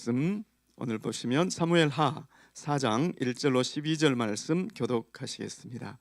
말씀 오늘 보시면 사무엘하 4장 1절로 12절 말씀 교독하시겠습니다.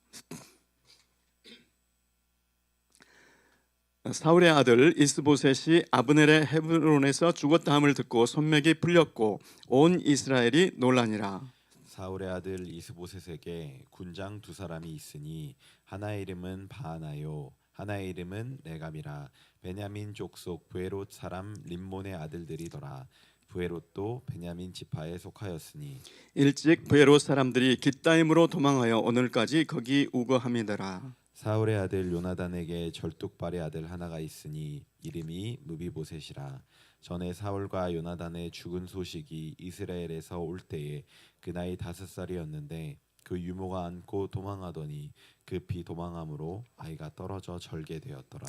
사울의 아들 이스보셋이 아브넬의 헤브론에서 죽었다 함을 듣고 손맥이 풀렸고 온 이스라엘이 놀라니라. 사울의 아들 이스보셋에게 군장 두 사람이 있으니 하나의 이름은 바하나요 하나의 이름은 레갑이라. 베냐민 족속 브에롯 사람 림몬의 아들들이더라. 브에롯도 베냐민 지파에 속하였으니 일찍 브에롯 사람들이 깃다임으로 도망하여 오늘까지 거기 우거함이더라. 사울의 아들 요나단에게 절뚝발의 아들 하나가 있으니 이름이 무비보셋이라. 전에 사울과 요나단의 죽은 소식이 이스라엘에서 올 때에 그 나이 5살이었는데 그 유모가 안고 도망하더니 급히 도망함으로 아이가 떨어져 절게 되었더라.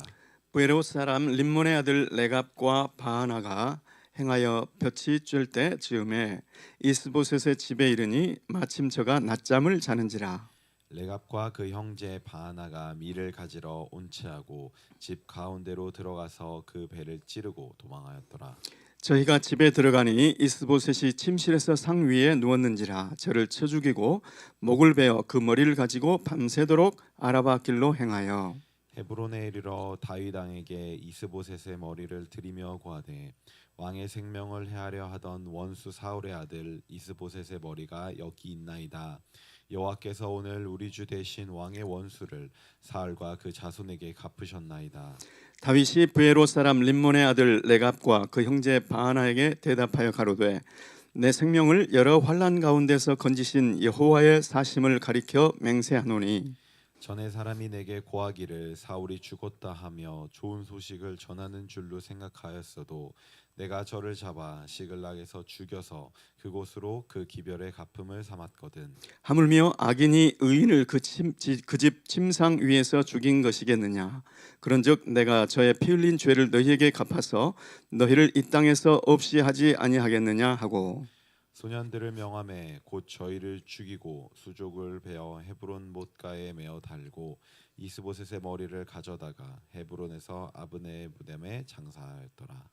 브에롯 사람 림몬의 아들 레갑과 바하나가 행하여 볕이 쬐을 때 즈음에 이스보셋의 집에 이르니 마침 저가 낮잠을 자는지라. 레갑과 그 형제 바하나가 밀을 가지러 온치하고 집 가운데로 들어가서 그 배를 찌르고 도망하였더라. 저희가 집에 들어가니 이스보셋이 침실에서 상 위에 누웠는지라. 저를 쳐 죽이고 목을 베어 그 머리를 가지고 밤새도록 아라바 길로 행하여 헤브론에 이르러 다윗 왕에게 이스보셋의 머리를 드리며 고하되 왕의 생명을 해하려 하던 원수 사울의 아들 이스보셋의 머리가 여기 있나이다. 여호와께서 오늘 우리 주 대신 왕의 원수를 사울과 그 자손에게 갚으셨나이다. 다윗이 브에롯 사람 림몬의 아들 레갑과 그 형제 바하나에게 대답하여 가로되 내 생명을 여러 환난 가운데서 건지신 여호와의 사심을 가리켜 맹세하노니 전에 사람이 내게 고하기를 사울이 죽었다 하며 좋은 소식을 전하는 줄로 생각하였어도 내가 저를 잡아 시글락에서 죽여서 그곳으로 그 기별의 갚음을 삼았거든. 하물며 악인이 의인을 그 집 침상 위에서 죽인 것이겠느냐. 그런즉 내가 저의 피 흘린 죄를 너희에게 갚아서 너희를 이 땅에서 없이 하지 아니하겠느냐 하고 소년들을 명함에 곧 저희를 죽이고 수족을 베어 헤브론 못가에 메어 달고 이스보셋의 머리를 가져다가 헤브론에서 아브네의 무덤에 장사하였더라.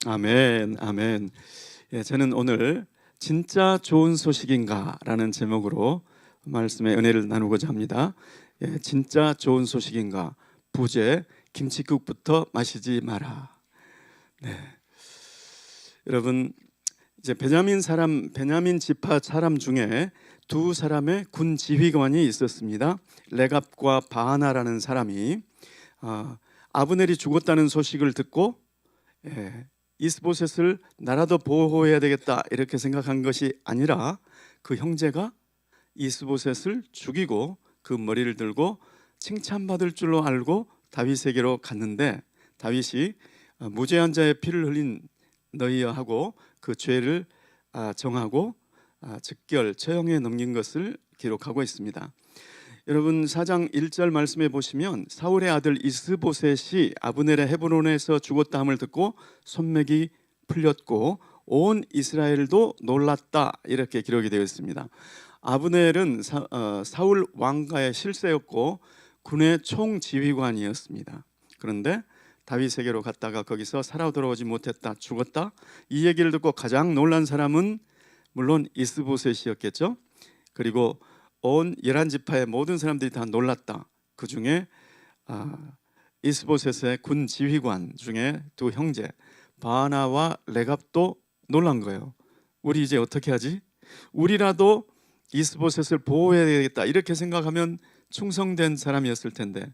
아멘, 아멘. 예, 저는 오늘 진짜 좋은 소식인가라는 제목으로 말씀의 은혜를 나누고자 합니다. 예, 진짜 좋은 소식인가? 부제 김치국부터 마시지 마라. 네, 여러분 이제 베냐민 지파 사람 중에 두 사람의 군 지휘관이 있었습니다. 레갑과 바하나라는 사람이 아브넬이 죽었다는 소식을 듣고 이스보셋을 나라도 보호해야 되겠다 이렇게 생각한 것이 아니라 그 형제가 이스보셋을 죽이고 그 머리를 들고 칭찬받을 줄로 알고 다윗에게로 갔는데 다윗이 무죄한 자의 피를 흘린 너희여 하고 그 죄를 정하고 즉결 처형에 넘긴 것을 기록하고 있습니다. 여러분 4장 1절 말씀에 보시면 사울의 아들 이스보셋이 아브넬의 헤브론에서 죽었다 함을 듣고 손맥이 풀렸고 온 이스라엘도 놀랐다 이렇게 기록이 되어 있습니다. 아브넬은 사울 왕가의 실세였고 군의 총지휘관이었습니다. 그런데 다윗에게로 갔다가 거기서 살아 돌아오지 못했다, 죽었다. 이 얘기를 듣고 가장 놀란 사람은 물론 이스보셋이었겠죠. 그리고 온 11지파의 모든 사람들이 다 놀랐다. 그 중에 이스보셋의 군 지휘관 중에 두 형제 바하나와 레갑도 놀란 거예요. 우리 이제 어떻게 하지? 우리라도 이스보셋을 보호해야 되겠다 이렇게 생각하면 충성된 사람이었을 텐데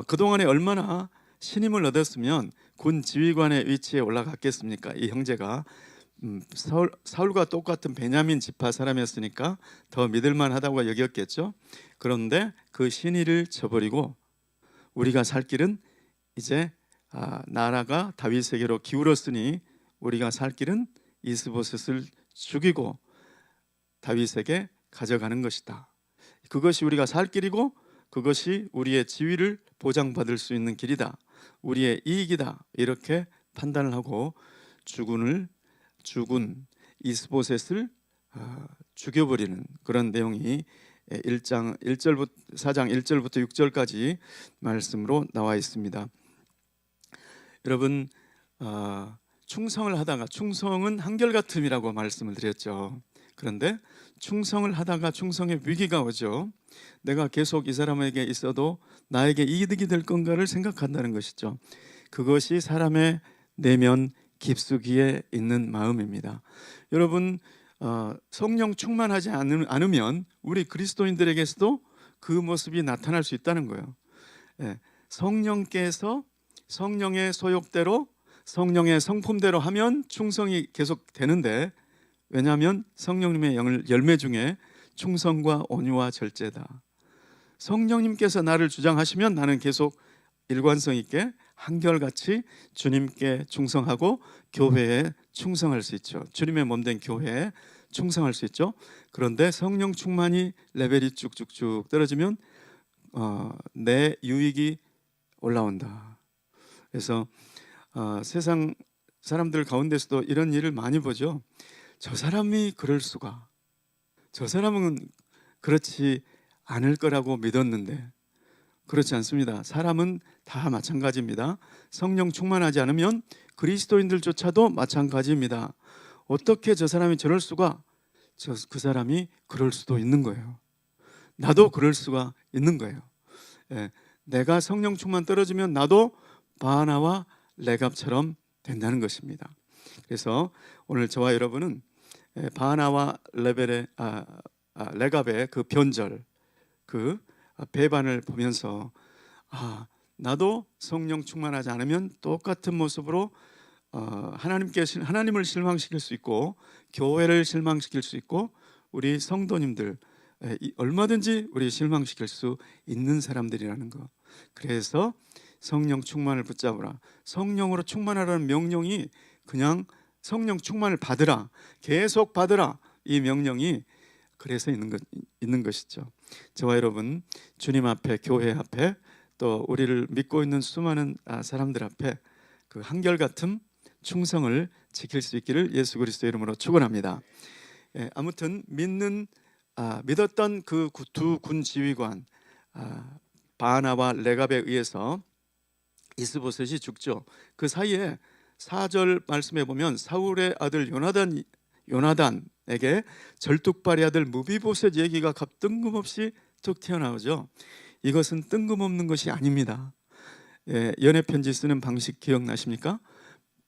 그동안에 얼마나 신임을 얻었으면 군 지휘관의 위치에 올라갔겠습니까? 이 형제가 사울과 똑같은 베냐민 지파 사람이었으니까 더 믿을만하다고 여겼겠죠. 그런데 그 신의를 저버리고 우리가 살 길은 이제 나라가 다윗에게로 기울었으니 우리가 살 길은 이스보셋을 죽이고 다윗에게 가져가는 것이다. 그것이 우리가 살 길이고 그것이 우리의 지위를 보장받을 수 있는 길이다. 우리의 이익이다. 이렇게 판단을 하고 죽은 이스보셋을 죽여버리는 그런 내용이 4장 1절부터 6절까지 말씀으로 나와 있습니다. 여러분 충성을 하다가, 충성은 한결같음이라고 말씀을 드렸죠. 그런데 충성을 하다가 충성의 위기가 오죠. 내가 계속 이 사람에게 있어도 나에게 이득이 될 건가를 생각한다는 것이죠. 그것이 사람의 내면 깊숙이에 있는 마음입니다. 여러분, 성령 충만하지 않으면 우리 그리스도인들에게서도 그 모습이 나타날 수 있다는 거예요. 예, 성령께서 성령의 소욕대로, 성령의 성품대로 하면 충성이 계속 되는데, 왜냐하면 성령님의 열매 중에 충성과 온유와 절제다. 성령님께서 나를 주장하시면 나는 계속 일관성 있게 한결같이 주님께 충성하고 교회에 충성할 수 있죠. 주님의 몸된 교회에 충성할 수 있죠. 그런데 성령 충만이 레벨이 쭉쭉쭉 떨어지면 내 유익이 올라온다. 그래서 세상 사람들 가운데서도 이런 일을 많이 보죠. 저 사람이 그럴 수가, 저 사람은 그렇지 않을 거라고 믿었는데, 그렇지 않습니다. 사람은 다 마찬가지입니다. 성령 충만하지 않으면 그리스도인들조차도 마찬가지입니다. 어떻게 저 사람이 저럴 수가? 그 사람이 그럴 수도 있는 거예요. 나도 그럴 수가 있는 거예요. 예, 내가 성령 충만 떨어지면 나도 바나와 레갑처럼 된다는 것입니다. 그래서 오늘 저와 여러분은 바나와 레갑의 그 변절, 그 배반을 보면서 나도 성령 충만하지 않으면 똑같은 모습으로 하나님을 실망시킬 수 있고 교회를 실망시킬 수 있고 우리 성도님들 얼마든지 우리 실망시킬 수 있는 사람들이라는 거. 그래서 성령 충만을 붙잡으라. 성령으로 충만하라는 명령이 그냥 성령 충만을 받으라, 계속 받으라, 이 명령이 그래서 있는 것이죠. 저와 여러분, 주님 앞에, 교회 앞에, 또 우리를 믿고 있는 수많은 사람들 앞에 그 한결같은 충성을 지킬 수 있기를 예수 그리스도의 이름으로 축원합니다. 아무튼 믿었던 그 두 군 지휘관 바나와 레갑에 의해서 이스보셋이 죽죠. 그 사이에 4절 말씀에 보면 사울의 아들 요나단에게 절뚝발의 아들 무비보셋 얘기가 뜬금없이 툭 튀어나오죠. 이것은 뜬금없는 것이 아닙니다. 연애 편지 쓰는 방식 기억나십니까?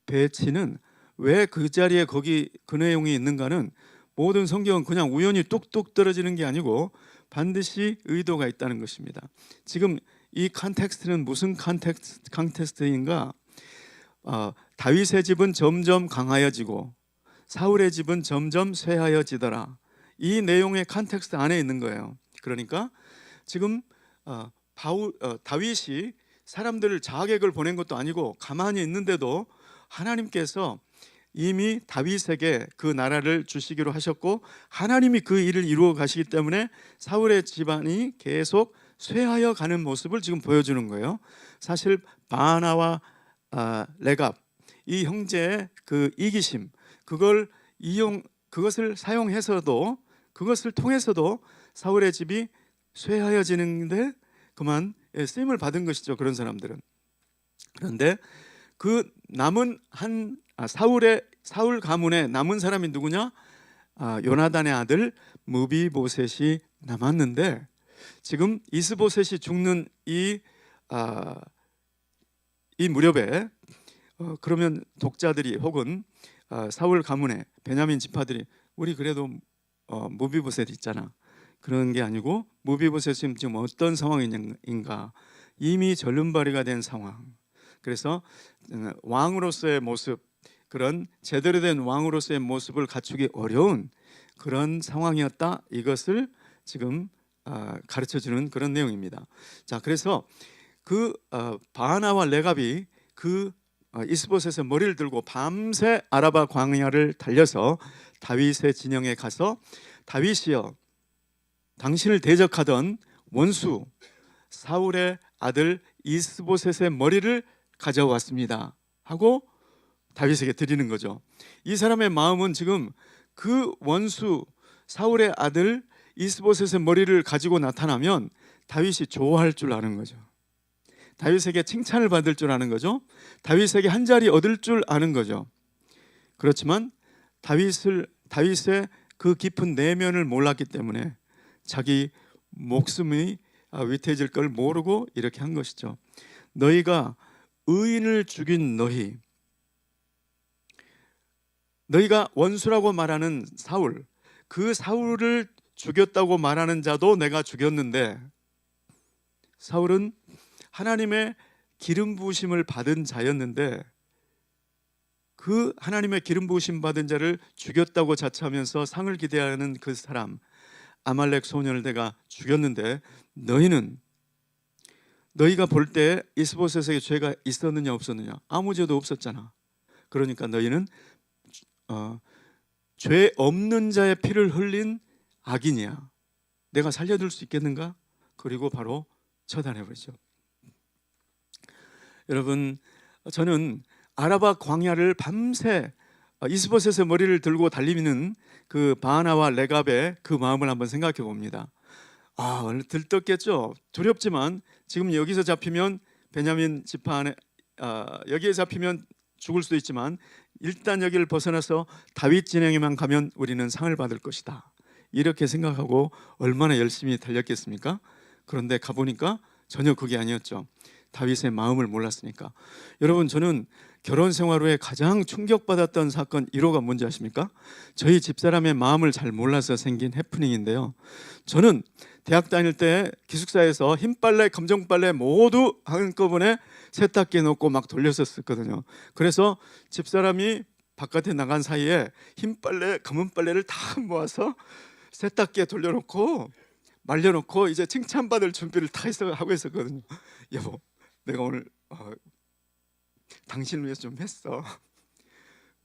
배치는 왜 그 자리에 거기 그 내용이 있는가는 모든 성경은 그냥 우연히 뚝뚝 떨어지는 게 아니고 반드시 의도가 있다는 것입니다. 지금 이 컨텍스트는 무슨 컨텍스트인가? 다윗의 집은 점점 강하여지고 사울의 집은 점점 쇠하여지더라. 이 내용의 컨텍스트 안에 있는 거예요. 그러니까 지금 다윗이 사람들을 자객을 보낸 것도 아니고 가만히 있는데도 하나님께서 이미 다윗에게 그 나라를 주시기로 하셨고 하나님이 그 일을 이루어 가시기 때문에 사울의 집안이 계속 쇠하여 가는 모습을 지금 보여주는 거예요. 사실 바나와 레갑, 이 형제의 그 이기심, 그것을 사용해서도, 그것을 통해서도 사울의 집이 쇠하여지는데 그만 쓰임을 받은 것이죠. 그런 사람들은. 그런데 그 남은 사울 가문의 남은 사람이 누구냐? 요나단의 아들 무비보셋이 남았는데, 지금 이스보셋이 죽는 이 무렵에 그러면 독자들이 혹은 사울 가문의 베냐민 지파들이 우리 그래도 무비보셋 있잖아, 그런 게 아니고 무비보셋이 지금 어떤 상황인가? 이미 절름발이가 된 상황. 그래서 왕으로서의 모습, 그런 제대로 된 왕으로서의 모습을 갖추기 어려운 그런 상황이었다. 이것을 지금 가르쳐주는 그런 내용입니다. 자, 그래서 그 바나와 레갑이 그 이스보셋의 머리를 들고 밤새 아라바 광야를 달려서 다윗의 진영에 가서 다윗이여, 당신을 대적하던 원수 사울의 아들 이스보셋의 머리를 가져왔습니다 하고 다윗에게 드리는 거죠. 이 사람의 마음은 지금 그 원수 사울의 아들 이스보셋의 머리를 가지고 나타나면 다윗이 좋아할 줄 아는 거죠. 다윗에게 칭찬을 받을 줄 아는 거죠. 다윗에게 한 자리 얻을 줄 아는 거죠. 그렇지만 다윗의 그 깊은 내면을 몰랐기 때문에 자기 목숨이 위태해질 걸 모르고 이렇게 한 것이죠. 너희가 의인을 죽인 너희가 원수라고 말하는 사울, 그 사울을 죽였다고 말하는 자도 내가 죽였는데, 사울은 하나님의 기름 부으심을 받은 자였는데 그 하나님의 기름 부으심 받은 자를 죽였다고 자처하면서 상을 기대하는 그 사람 아말렉 소년을 내가 죽였는데, 너희가 볼 때 이스보셋에게 죄가 있었느냐 없었느냐? 아무 죄도 없었잖아. 그러니까 너희는 죄 없는 자의 피를 흘린 악인이야. 내가 살려둘 수 있겠는가? 그리고 바로 처단해버리죠. 여러분, 저는 아라바 광야를 밤새 이스보셋의 머리를 들고 달리는 그 바하나와 레갑의 그 마음을 한번 생각해 봅니다. 들떴겠죠. 두렵지만 지금 여기서 잡히면 베냐민 지파 안에 여기에 잡히면 죽을 수도 있지만 일단 여기를 벗어나서 다윗 진영에만 가면 우리는 상을 받을 것이다, 이렇게 생각하고 얼마나 열심히 달렸겠습니까? 그런데 가보니까 전혀 그게 아니었죠. 다윗의 마음을 몰랐으니까. 여러분, 저는 결혼 생활 후에 가장 충격받았던 사건 1호가 뭔지 아십니까? 저희 집사람의 마음을 잘 몰라서 생긴 해프닝인데요. 저는 대학 다닐 때 기숙사에서 흰빨래, 검정빨래 모두 한꺼번에 세탁기에 넣고 막 돌렸었거든요. 그래서 집사람이 바깥에 나간 사이에 흰빨래, 검은빨래를 다 모아서 세탁기에 돌려놓고 말려놓고 이제 칭찬받을 준비를 다 하고 있었거든요. 여보, 내가 오늘 당신을 위해서 좀 했어.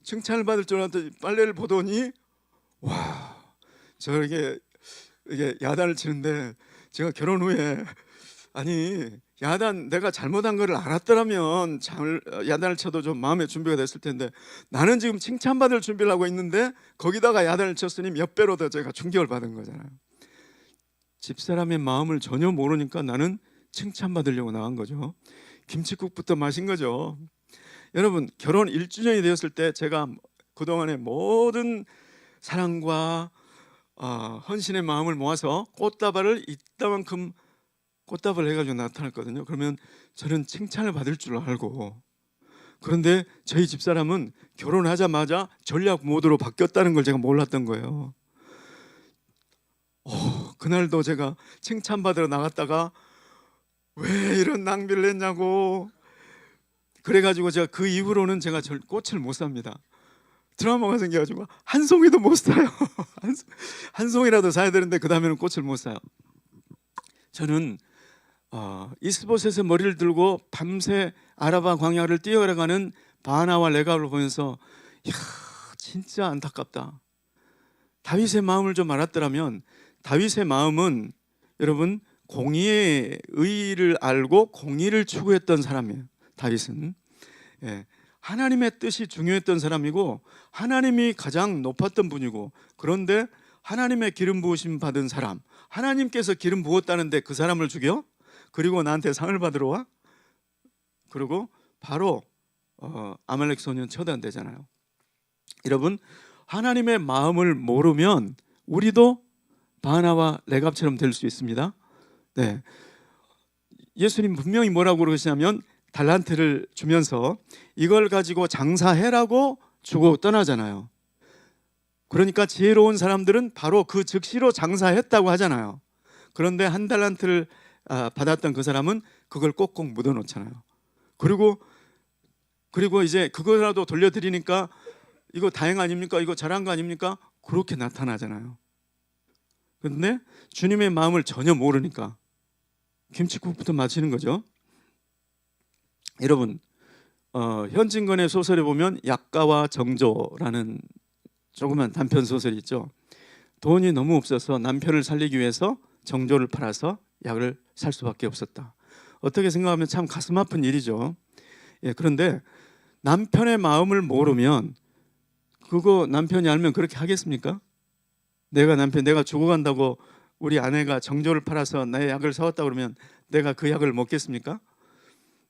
칭찬을 받을 줄 알았더니 빨래를 보더니 와, 저에게 이게 야단을 치는데, 제가 결혼 후에 야단 내가 잘못한 거를 알았더라면 야단을 쳐도 좀 마음의 준비가 됐을 텐데, 나는 지금 칭찬받을 준비를 하고 있는데 거기다가 야단을 쳤으니 몇 배로 더 제가 충격을 받은 거잖아요. 집사람의 마음을 전혀 모르니까 나는 칭찬받으려고 나간 거죠. 김치국부터 마신 거죠. 여러분, 결혼 1주년이 되었을 때 제가 그동안의 모든 사랑과 헌신의 마음을 모아서 꽃다발을 이따만큼 꽃다발을 해가지고 나타났거든요. 그러면 저는 칭찬을 받을 줄 알고, 그런데 저희 집사람은 결혼하자마자 전략 모드로 바뀌었다는 걸 제가 몰랐던 거예요. 그날도 제가 칭찬받으러 나갔다가 왜 이런 낭비를 했냐고, 그래가지고 제가 그 이후로는 제가 꽃을 못 삽니다. 트라우마가 생겨가지고 한 송이도 못 사요. 한 송이라도 사야 되는데 그 다음에는 꽃을 못 사요. 저는 이스보셋의 머리를 들고 밤새 아라바 광야를 뛰어가는 바하나와 레갑을 보면서 진짜 안타깝다. 다윗의 마음을 좀 알았더라면, 다윗의 마음은 여러분 공의의 의의를 알고 공의를 추구했던 사람이에요. 다윗은 하나님의 뜻이 중요했던 사람이고 하나님이 가장 높았던 분이고, 그런데 하나님의 기름 부으심 받은 사람, 하나님께서 기름 부었다는데 그 사람을 죽여? 그리고 나한테 상을 받으러 와? 그리고 바로 아말렉 소년 처단되잖아요. 여러분, 하나님의 마음을 모르면 우리도 바하나와 레갑처럼 될 수 있습니다. 네, 예수님 분명히 뭐라고 그러시냐면 달란트를 주면서 이걸 가지고 장사해라고 주고 떠나잖아요. 그러니까 지혜로운 사람들은 바로 그 즉시로 장사했다고 하잖아요. 그런데 한 달란트를 받았던 그 사람은 그걸 꼭꼭 묻어놓잖아요. 그리고 이제 그거라도 돌려드리니까 이거 다행 아닙니까? 이거 잘한 거 아닙니까? 그렇게 나타나잖아요. 그런데 주님의 마음을 전혀 모르니까 김칫국부터 마치는 거죠. 여러분, 현진건의 소설에 보면 약가와 정조라는 조그만 단편 소설이 있죠. 돈이 너무 없어서 남편을 살리기 위해서 정조를 팔아서 약을 살 수밖에 없었다. 어떻게 생각하면 참 가슴 아픈 일이죠. 그런데 남편의 마음을 모르면, 그거 남편이 알면 그렇게 하겠습니까? 내가 죽어간다고 우리 아내가 정조를 팔아서 나의 약을 사왔다 그러면 내가 그 약을 먹겠습니까?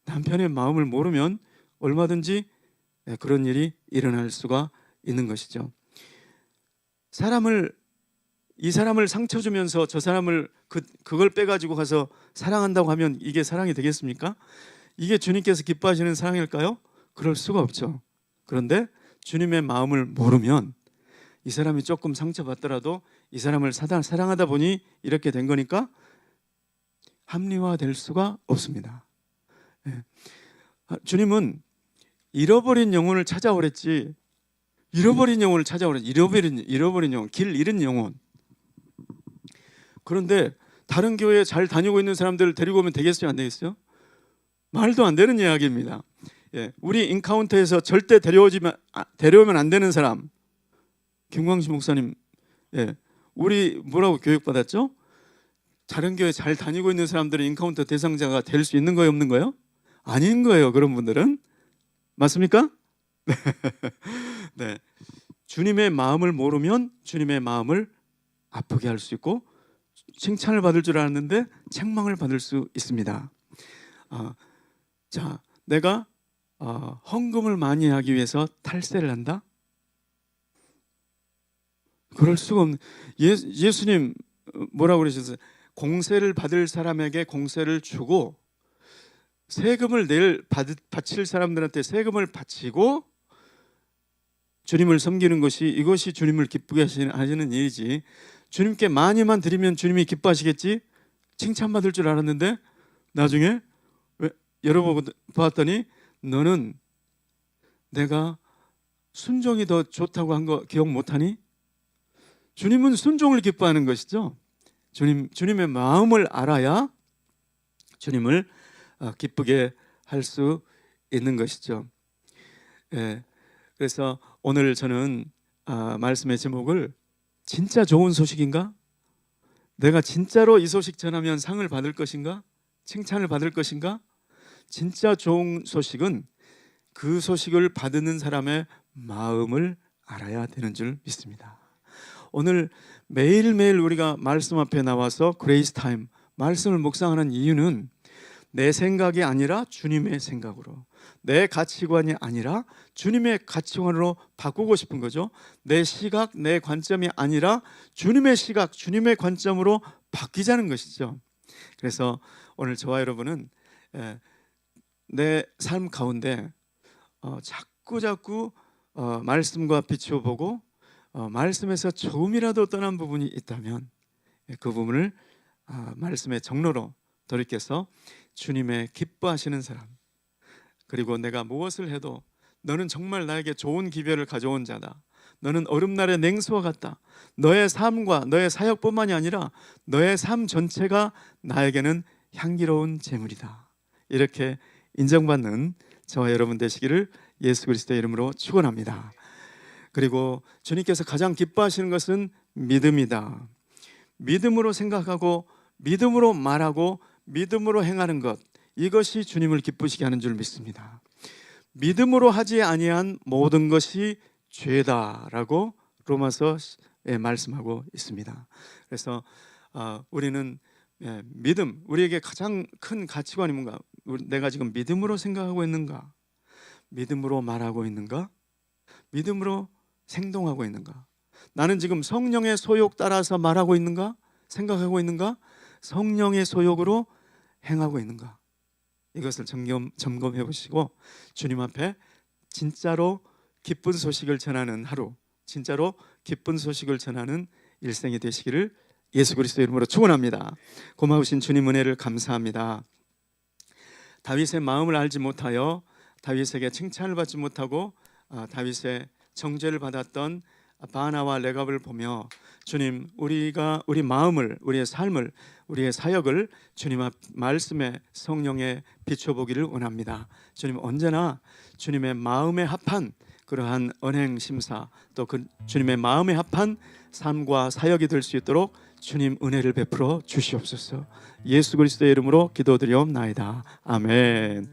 남편의 마음을 모르면 얼마든지 그런 일이 일어날 수가 있는 것이죠. 이 사람을 상처 주면서 저 사람을 그걸 빼가지고 가서 사랑한다고 하면 이게 사랑이 되겠습니까? 이게 주님께서 기뻐하시는 사랑일까요? 그럴 수가 없죠. 그런데 주님의 마음을 모르면 이 사람이 조금 상처받더라도 이 사람을 사랑하다 보니 이렇게 된 거니까 합리화될 수가 없습니다. 예. 주님은 잃어버린 영혼을 찾아오랬지, 잃어버린 영혼을 찾아오랬지, 잃어버린 영혼, 길 잃은 영혼. 그런데 다른 교회에 잘 다니고 있는 사람들을 데리고 오면 되겠어요, 안 되겠어요? 말도 안 되는 이야기입니다. 예, 우리 인카운터에서 절대 데려오면 안 되는 사람, 김광식 목사님, 예, 우리 뭐라고 교육받았죠? 다른 교회 잘 다니고 있는 사람들은 인카운터 대상자가 될 수 있는 거예요, 없는 거예요? 아닌 거예요. 그런 분들은 맞습니까? 네, 주님의 마음을 모르면 주님의 마음을 아프게 할 수 있고 칭찬을 받을 줄 알았는데 책망을 받을 수 있습니다. 자, 내가 헌금을 많이 하기 위해서 탈세를 한다? 그럴 수가 없는. 예수님 뭐라고 그러셨어요? 공세를 받을 사람에게 공세를 주고 세금을 바칠 사람들한테 세금을 바치고 주님을 섬기는 것이, 이것이 주님을 기쁘게 하시는 일이지. 주님께 많이만 드리면 주님이 기뻐하시겠지? 칭찬받을 줄 알았는데 나중에 열어보았더니 너는 내가 순종이 더 좋다고 한 거 기억 못하니? 주님은 순종을 기뻐하는 것이죠. 주님의 마음을 알아야 주님을 기쁘게 할 수 있는 것이죠. 예, 그래서 오늘 저는 말씀의 제목을 진짜 좋은 소식인가? 내가 진짜로 이 소식 전하면 상을 받을 것인가? 칭찬을 받을 것인가? 진짜 좋은 소식은 그 소식을 받는 사람의 마음을 알아야 되는 줄 믿습니다. 오늘 매일매일 우리가 말씀 앞에 나와서 그레이스 타임 말씀을 묵상하는 이유는 내 생각이 아니라 주님의 생각으로, 내 가치관이 아니라 주님의 가치관으로 바꾸고 싶은 거죠. 내 시각, 내 관점이 아니라 주님의 시각, 주님의 관점으로 바뀌자는 것이죠. 그래서 오늘 저와 여러분은 내 삶 가운데 자꾸 말씀과 비추어보고 말씀에서 조금이라도 떠난 부분이 있다면 그 부분을 말씀의 정로로 돌이켜서 주님의 기뻐하시는 사람, 그리고 내가 무엇을 해도 너는 정말 나에게 좋은 기별을 가져온 자다, 너는 얼음날의 냉수와 같다, 너의 삶과 너의 사역뿐만이 아니라 너의 삶 전체가 나에게는 향기로운 제물이다, 이렇게 인정받는 저와 여러분 되시기를 예수 그리스도의 이름으로 축원합니다. 그리고 주님께서 가장 기뻐하시는 것은 믿음이다. 믿음으로 생각하고 믿음으로 말하고 믿음으로 행하는 것, 이것이 주님을 기쁘시게 하는 줄 믿습니다. 믿음으로 하지 아니한 모든 것이 죄다라고 로마서에 말씀하고 있습니다. 그래서 우리는 믿음, 우리에게 가장 큰 가치관이 뭔가, 내가 지금 믿음으로 생각하고 있는가, 믿음으로 말하고 있는가, 믿음으로 행동하고 있는가, 나는 지금 성령의 소욕 따라서 말하고 있는가, 생각하고 있는가, 성령의 소욕으로 행하고 있는가, 이것을 점검해 보시고 주님 앞에 진짜로 기쁜 소식을 전하는 하루, 진짜로 기쁜 소식을 전하는 일생이 되시기를 예수 그리스도의 이름으로 축원합니다. 고마우신 주님 은혜를 감사합니다. 다윗의 마음을 알지 못하여 다윗에게 칭찬을 받지 못하고 다윗의 정죄를 받았던 바나와 레갑을 보며 주님, 우리가 우리 마음을, 우리의 삶을, 우리의 사역을 주님 앞 말씀의 성령에 비춰보기를 원합니다. 주님, 언제나 주님의 마음에 합한 그러한 언행 심사, 또 그 주님의 마음에 합한 삶과 사역이 될 수 있도록 주님 은혜를 베풀어 주시옵소서. 예수 그리스도의 이름으로 기도드리옵나이다. 아멘.